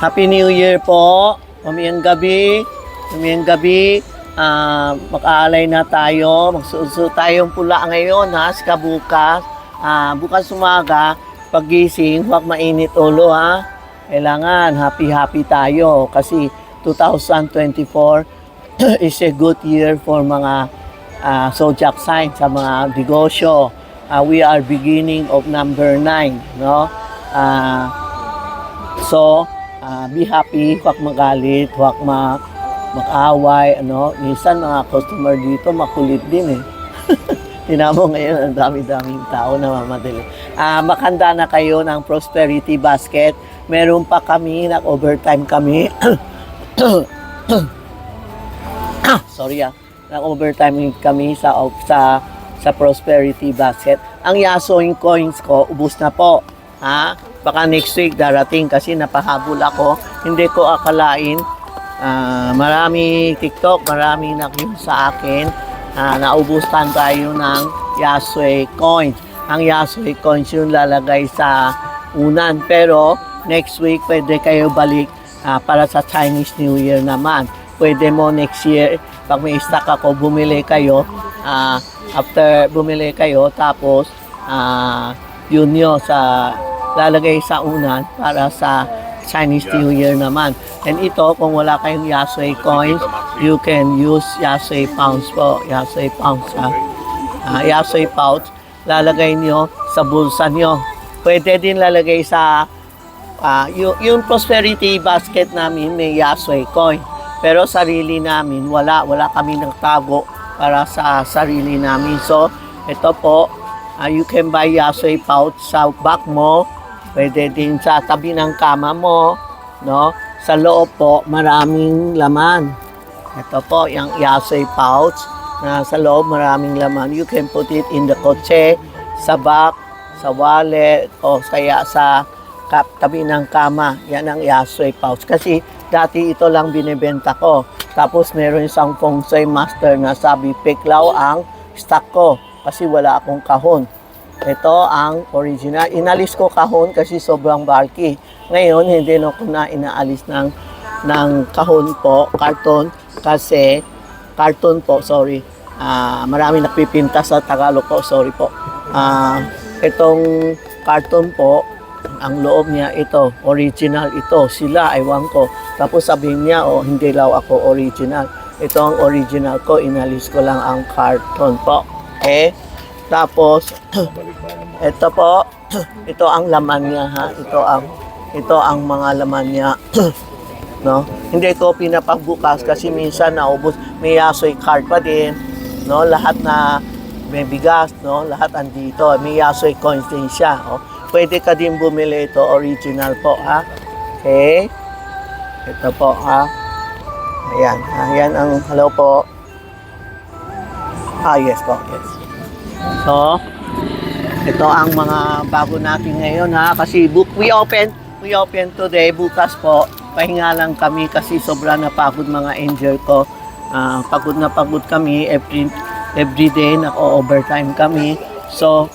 Happy New Year po. Mamayang gabi. Mamayang gabi. Mag-aalay na tayo. Magsusunod tayong pula ngayon ha. Saka bukas. Bukas umaga. Paggising, huwag mainit ulo ha. Kailangan happy tayo. Kasi 2024 is a good year for mga zodiac signs sa mga negosyo. We are beginning of number 9, no? So, be happy, huwag magalit, huwag mag-away, ano? Minsan mga customer dito makulit din eh. Tinamo ngayon, ang dami-daming tao na mamadali. Makanda na kayo ng Prosperity Basket. Meron pa kami, nag-overtime kami. Sorry nag-overtime kami sa Prosperity Basket. Ang Yasoing coins ko, ubus na po. Baka next week darating kasi napahabol ako. Hindi ko akalain. Marami TikTok, marami nag-view sa akin. Naubusan tayo ng Yasoi coins. Ang Yasoi coins yung lalagay sa unan. Pero next week pwede kayo balik para sa Chinese New Year naman. Pwede mo next year, pag may stock ako, bumili kayo. After bumili kayo, tapos yun yun sa lalagay sa unan para sa Chinese New Year naman. And ito, kung wala kayong Yasoi coins, you can use Yasoi pounds po. Yasoi pounds Yasoi pouch, lalagay nyo sa bulsa nyo. Pwede din lalagay sa yung Prosperity Basket namin may Yasoi coin. Pero sarili namin, wala kami nagtago para sa sarili namin. So, ito po, you can buy Yasoi pouch sa back mo. Pwede din sa tabi ng kama mo, no? Sa loob po, maraming laman. Ito po, yung Yasoi pouch na sa loob maraming laman. You can put it in the kotse, sa back, sa wallet, o kaya sa tabi ng kama. Yan ang Yasoi pouch. Kasi dati ito lang binibenta ko. Tapos meron isang feng shui master na sabi, peklaw ang stock ko kasi wala akong kahon. Ito ang original. Inalis ko kahon kasi sobrang bulky. Ngayon, hindi na ko na inaalis ng kahon po, karton, kasi, karton po, sorry. Marami nagpipinta sa Tagalog po, sorry po. Itong karton po, ang loob niya ito, original ito. Sila, aywan ko. Tapos sabihin niya, hindi daw ako original. Ito ang original ko, inalis ko lang ang karton po. Okay? Tapos, ito po, ito ang laman niya ha. Ito ang mga laman niya. No? Hindi ko pinapagbukas kasi minsan naubos. May Yasoi card pa din, no? Lahat na may bigas, no? Lahat andito. May Yasoi coins din siya, oh. Pwede ka din bumili ito, original po ha. Okay? Ito po ha. Ayan, ayan ang hello po. Yes po, yes. So, ito ang mga bago natin ngayon ha, kasi we open today, bukas po, pahinga lang kami kasi sobra na pagod mga angel ko. Pagod na pagod kami, every day nako-overtime kami. So,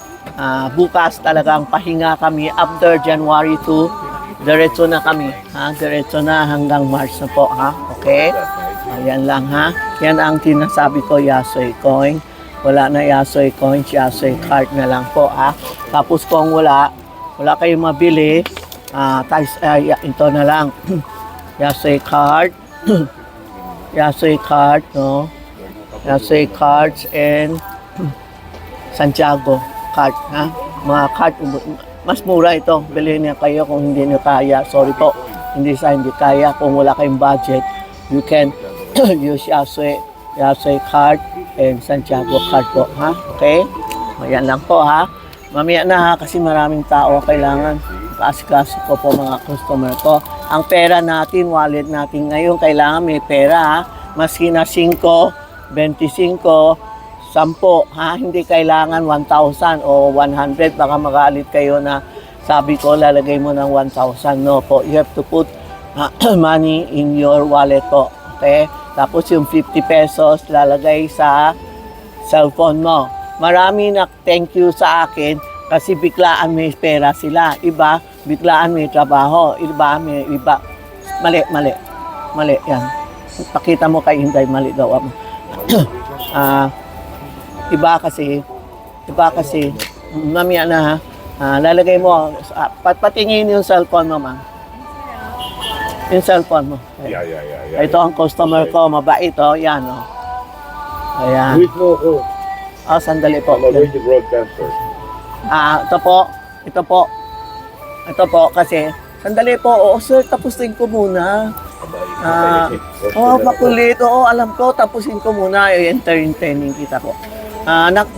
bukas talagang pahinga kami after January 2, diretso na kami, diretso na hanggang March na po ha, okay? Ayan lang ha, yan ang tinasabi ko, Yasoi coin. Wala na Yasoi coins, Yasoi card na lang po ha. Tapos kung wala kayong mabili, ito na lang. Yasoi card. Yasoi card, no? Yasoi cards and Santiago card, ha? Mga card, mas mura ito. Bilhin niya kayo kung hindi niyo kaya. Sorry po, hindi kaya. Kung wala kayong budget, you can use Yasoi card and Santiago card po, ha? Okay? Ayan lang po, ha? Mamaya na, ha? Kasi maraming tao kailangan. Kaas-kaso ko po mga customer ko. Ang pera natin, wallet natin ngayon, kailangan may pera, ha? Maski na 5, 25, 10, ha? Hindi kailangan 1,000 o 100. Baka magalit kayo na sabi ko, lalagay mo ng 1,000. No po, you have to put money in your wallet po. Okay? Tapos yung 50 pesos lalagay sa cellphone mo. Marami na thank you sa akin kasi biglaan may pera sila. Iba, biglaan may trabaho. Iba Mali, mali. Mali, yan. Pakita mo kay Inday, mali daw ako. Iba kasi, mamaya na ha, lalagay mo, patingin yung cellphone mo, ma'am. Yung cellphone mo. Yeah. Ito ang customer ko, mabait, oh, yan, oh. Ayan. Wait mo ako. Sandali po. I'm going to broadcast first. Ito po, kasi, sandali po, oo, sir, tapusin ko muna. Makulit. Oo, alam ko. Tapusin ko muna. I-entertain kita ko.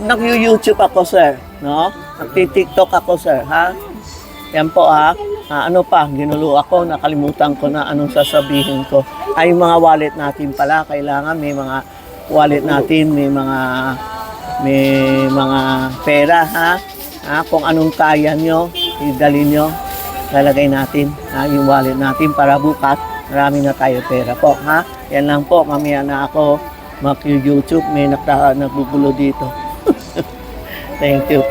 Nag-YouTube ako, sir. No? Nag-TikTok ako, sir. Ha? Yan po, ha? Ano pa? Ginulo ako. Nakalimutan ko na anong sasabihin ko. Ay, mga wallet natin pala. Kailangan may mga wallet natin. May mga pera, ha? Kung anong kaya nyo, idali nyo. Lalagay natin yung wallet natin para bukas marami na tayo pera po, ha? Yan lang po, mamaya na ako mag-YouTube, may nagugulo dito. Thank you po.